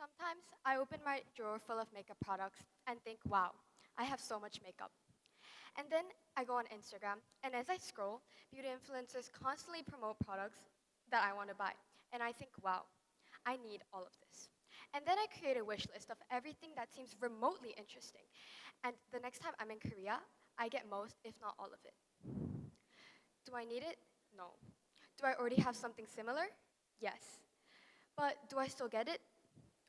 Sometimes I open my drawer full of makeup products and think, wow, I have so much makeup. And then I go on Instagram, and as I scroll, beauty influencers constantly promote products that I want to buy. And I think, wow, I need all of this. And then I create a wish list of everything that seems remotely interesting. And the next time I'm in Korea, I get most, if not all of it. Do I need it? No. Do I already have something similar? Yes. But do I still get it?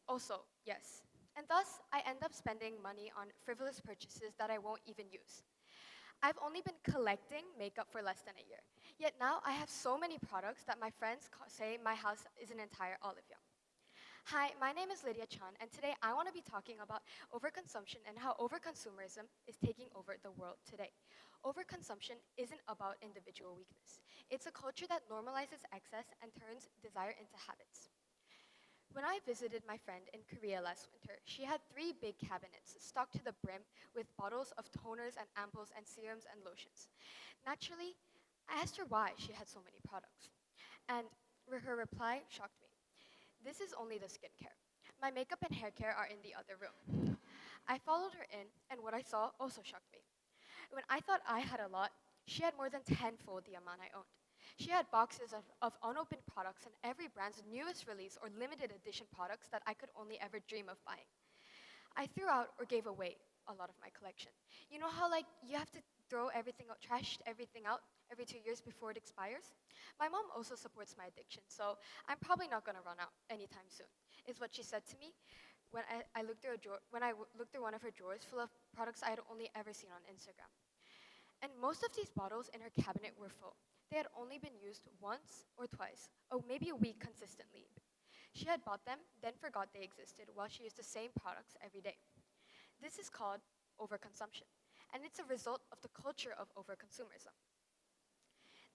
Also, yes. And thus, I end up spending money on frivolous purchases that I won't even use. I've only been collecting makeup for less than a year. Yet now I have so many products that my friends say my house is an entire olive young. Hi, my name is Lydia Chun, and today I want to be talking about overconsumption and how overconsumerism is taking over the world today. Overconsumption isn't about individual weakness. It's a culture that normalizes excess and turns desire into habits. When I visited my friend in Korea last winter, she had three big cabinets stocked to the brim with bottles of toners and ampoules and serums and lotions. Naturally, I asked her why she had so many products. And her reply shocked me. This is only the skincare. My makeup and hair care are in the other room. I followed her in, and what I saw also shocked me. When I thought I had a lot, she had more than tenfold the amount I owned. She had boxes of unopened products and every brand's newest release or limited edition products that I could only ever dream of buying. I threw out or gave away a lot of my collection. You know how you have to throw everything out, trash everything out every 2 years before it expires? My mom also supports my addiction, so I'm probably not gonna run out anytime soon, is what she said to me when I looked through looked through one of her drawers full of products I had only ever seen on Instagram. And most of these bottles in her cabinet were full. They had only been used once or twice, or maybe a week consistently. She had bought them, then forgot they existed while she used the same products every day. This is called overconsumption, and it's a result of the culture of overconsumerism.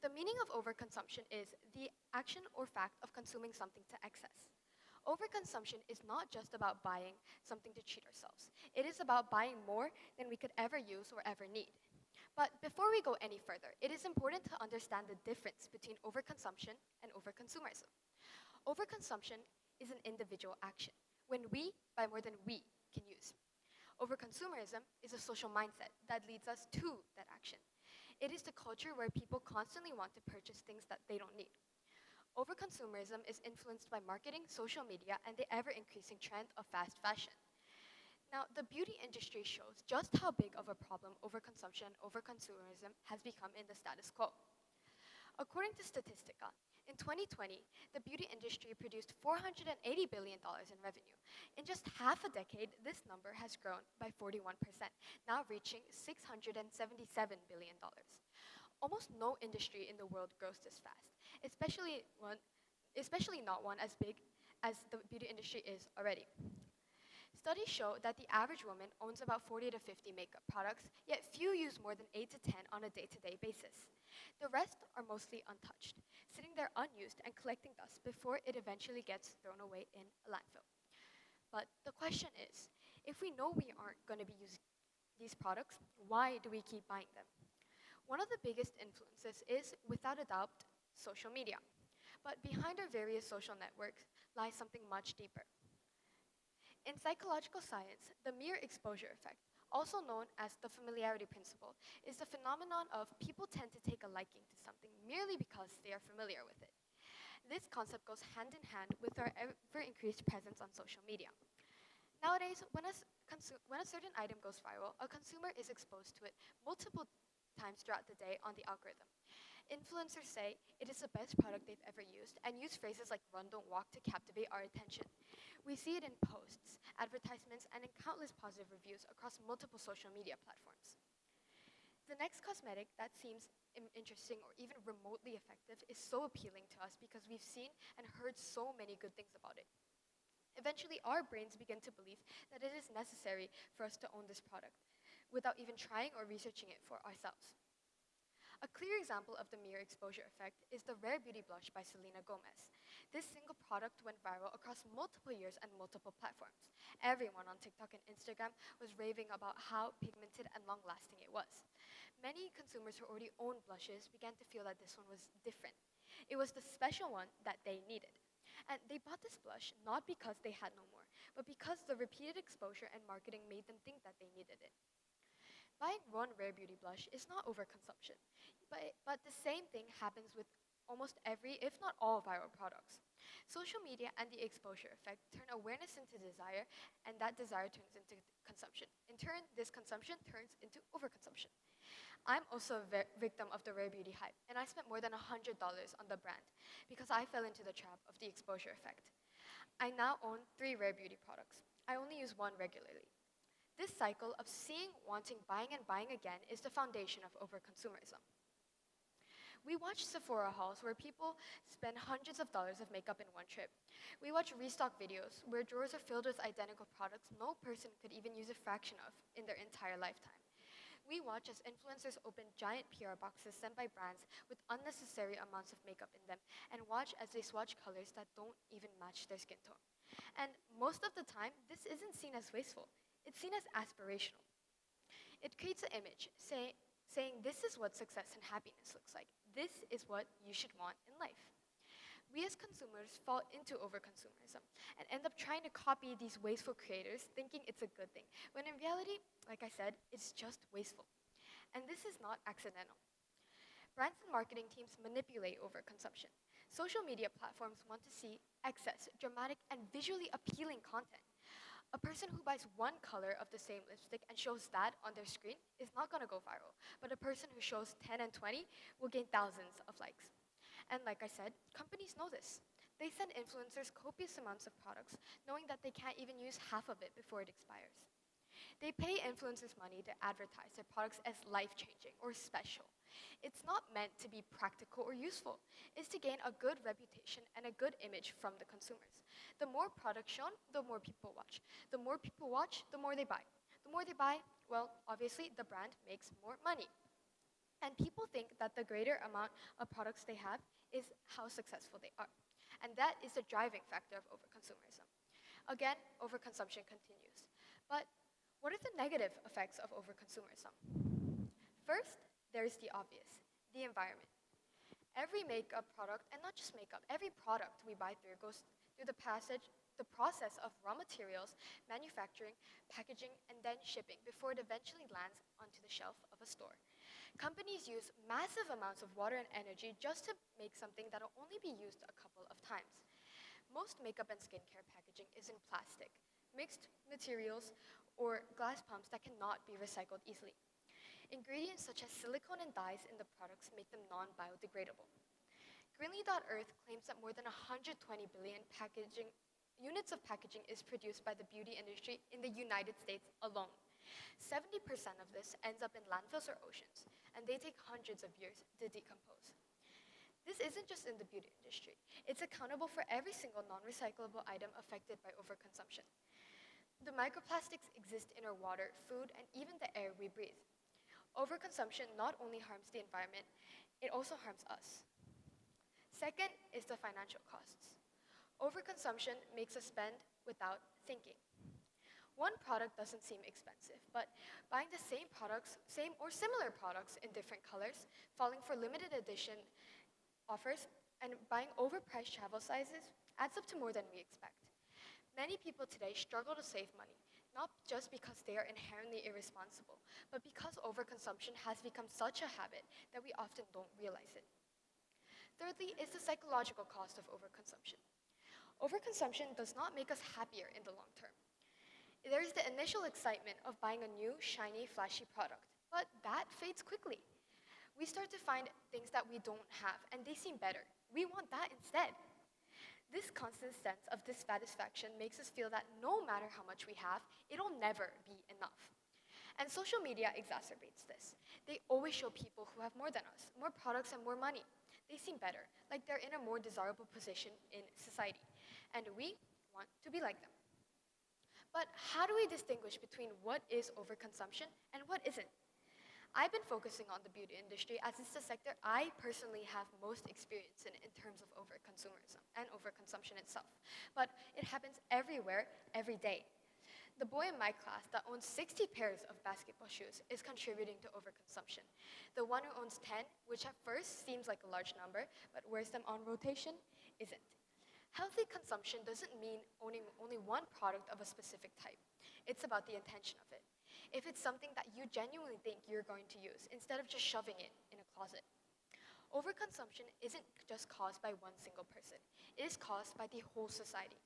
The meaning of overconsumption is the action or fact of consuming something to excess. Overconsumption is not just about buying something to treat ourselves. It is about buying more than we could ever use or ever need. But before we go any further, it is important to understand the difference between overconsumption and overconsumerism. Overconsumption is an individual action, when we buy more than we can use. Overconsumerism is a social mindset that leads us to that action. It is the culture where people constantly want to purchase things that they don't need. Overconsumerism is influenced by marketing, social media, and the ever-increasing trend of fast fashion. Now, the beauty industry shows just how big of a problem overconsumption and overconsumerism has become in the status quo. According to Statistica, in 2020, the beauty industry produced $480 billion in revenue. In just half a decade, this number has grown by 41%, now reaching $677 billion. Almost no industry in the world grows this fast, especially not one as big as the beauty industry is already. Studies show that the average woman owns about 40 to 50 makeup products, yet few use more than 8 to 10 on a day-to-day basis. The rest are mostly untouched, sitting there unused and collecting dust before it eventually gets thrown away in a landfill. But the question is, if we know we aren't going to be using these products, why do we keep buying them? One of the biggest influences is, without a doubt, social media. But behind our various social networks lies something much deeper. In psychological science, the mere exposure effect, also known as the familiarity principle, is the phenomenon of people tend to take a liking to something merely because they are familiar with it. This concept goes hand in hand with our ever-increased presence on social media. Nowadays, when a certain item goes viral, a consumer is exposed to it multiple times throughout the day on the algorithm. Influencers say it is the best product they've ever used and use phrases like run, don't walk to captivate our attention. We see it in posts, advertisements, and in countless positive reviews across multiple social media platforms. The next cosmetic that seems interesting or even remotely effective is so appealing to us because we've seen and heard so many good things about it. Eventually, our brains begin to believe that it is necessary for us to own this product without even trying or researching it for ourselves. A clear example of the mere exposure effect is the Rare Beauty Blush by Selena Gomez. This single product went viral across multiple years and multiple platforms. Everyone on TikTok and Instagram was raving about how pigmented and long-lasting it was. Many consumers who already owned blushes began to feel that this one was different. It was the special one that they needed. And they bought this blush not because they had no more, but because the repeated exposure and marketing made them think that they needed it. Buying one rare beauty blush is not overconsumption, but the same thing happens with almost every, if not all, viral products. Social media and the exposure effect turn awareness into desire, and that desire turns into consumption. In turn, this consumption turns into overconsumption. I'm also a victim of the rare beauty hype, and I spent more than $100 on the brand because I fell into the trap of the exposure effect. I now own 3 rare beauty products. I only use one regularly. This cycle of seeing, wanting, buying, and buying again is the foundation of overconsumerism. We watch Sephora hauls where people spend hundreds of dollars of makeup in one trip. We watch restock videos where drawers are filled with identical products no person could even use a fraction of in their entire lifetime. We watch as influencers open giant PR boxes sent by brands with unnecessary amounts of makeup in them, and watch as they swatch colors that don't even match their skin tone. And most of the time, this isn't seen as wasteful. It's seen as aspirational. It creates an image saying this is what success and happiness looks like. This is what you should want in life. We as consumers fall into overconsumerism and end up trying to copy these wasteful creators, thinking it's a good thing, when in reality, like I said, it's just wasteful. And this is not accidental. Brands and marketing teams manipulate overconsumption. Social media platforms want to see excess, dramatic, and visually appealing content. A person who buys one color of the same lipstick and shows that on their screen is not going to go viral, but a person who shows 10 and 20 will gain thousands of likes. And like I said, companies know this. They send influencers copious amounts of products, knowing that they can't even use half of it before it expires. They pay influencers money to advertise their products as life-changing or special. It's not meant to be practical or useful. It's to gain a good reputation and a good image from the consumers. The more products shown, the more people watch. The more people watch, the more they buy. The more they buy, well, obviously the brand makes more money. And people think that the greater amount of products they have is how successful they are. And that is the driving factor of overconsumerism. Again, overconsumption continues. But what are the negative effects of overconsumerism? First, there's the obvious, the environment. Every makeup product, and not just makeup, every product we buy through goes through the process of raw materials, manufacturing, packaging, and then shipping before it eventually lands onto the shelf of a store. Companies use massive amounts of water and energy just to make something that'll only be used a couple of times. Most makeup and skincare packaging is in plastic, mixed materials, or glass pumps that cannot be recycled easily. Ingredients such as silicone and dyes in the products make them non-biodegradable. Greenly.Earth claims that more than 120 billion units of packaging is produced by the beauty industry in the United States alone. 70% of this ends up in landfills or oceans, and they take hundreds of years to decompose. This isn't just in the beauty industry. It's accountable for every single non-recyclable item affected by overconsumption. The microplastics exist in our water, food, and even the air we breathe. Overconsumption not only harms the environment, it also harms us. Second is the financial costs. Overconsumption makes us spend without thinking. One product doesn't seem expensive, but buying the same products, same or similar products in different colors, falling for limited edition offers, and buying overpriced travel sizes adds up to more than we expect. Many people today struggle to save money, not just because they are inherently irresponsible, but because overconsumption has become such a habit that we often don't realize it. Thirdly is the psychological cost of overconsumption. Overconsumption does not make us happier in the long term. There is the initial excitement of buying a new, shiny, flashy product, but that fades quickly. We start to find things that we don't have, and they seem better. We want that instead. This constant sense of dissatisfaction makes us feel that no matter how much we have, it'll never be enough. And social media exacerbates this. They always show people who have more than us, more products and more money. They seem better, like they're in a more desirable position in society. And we want to be like them. But how do we distinguish between what is overconsumption and what isn't? I've been focusing on the beauty industry as it's the sector I personally have most experience in terms of overconsumerism and overconsumption itself. But it happens everywhere, every day. The boy in my class that owns 60 pairs of basketball shoes is contributing to overconsumption. The one who owns 10, which at first seems like a large number, but wears them on rotation, isn't. Healthy consumption doesn't mean owning only one product of a specific type. It's about the intention of it. If it's something that you genuinely think you're going to use, instead of just shoving it in a closet. Overconsumption isn't just caused by one single person. It is caused by the whole society.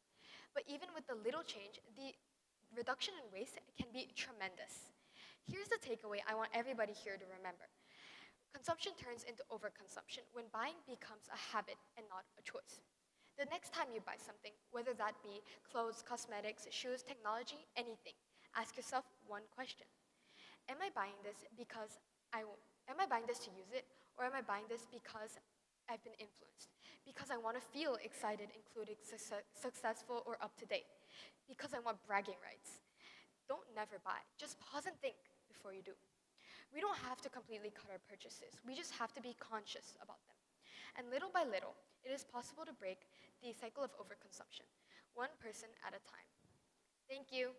But even with the little change, the reduction in waste can be tremendous. Here's the takeaway I want everybody here to remember. Consumption turns into overconsumption when buying becomes a habit and not a choice. The next time you buy something, whether that be clothes, cosmetics, shoes, technology, anything, ask yourself one question. Am I buying this am I buying this to use it, or am I buying this because I've been influenced? Because I want to feel excited, including successful or up to date. Because I want bragging rights. Don't never buy. Just pause and think before you do. We don't have to completely cut our purchases. We just have to be conscious about them. And little by little, it is possible to break the cycle of overconsumption, one person at a time. Thank you.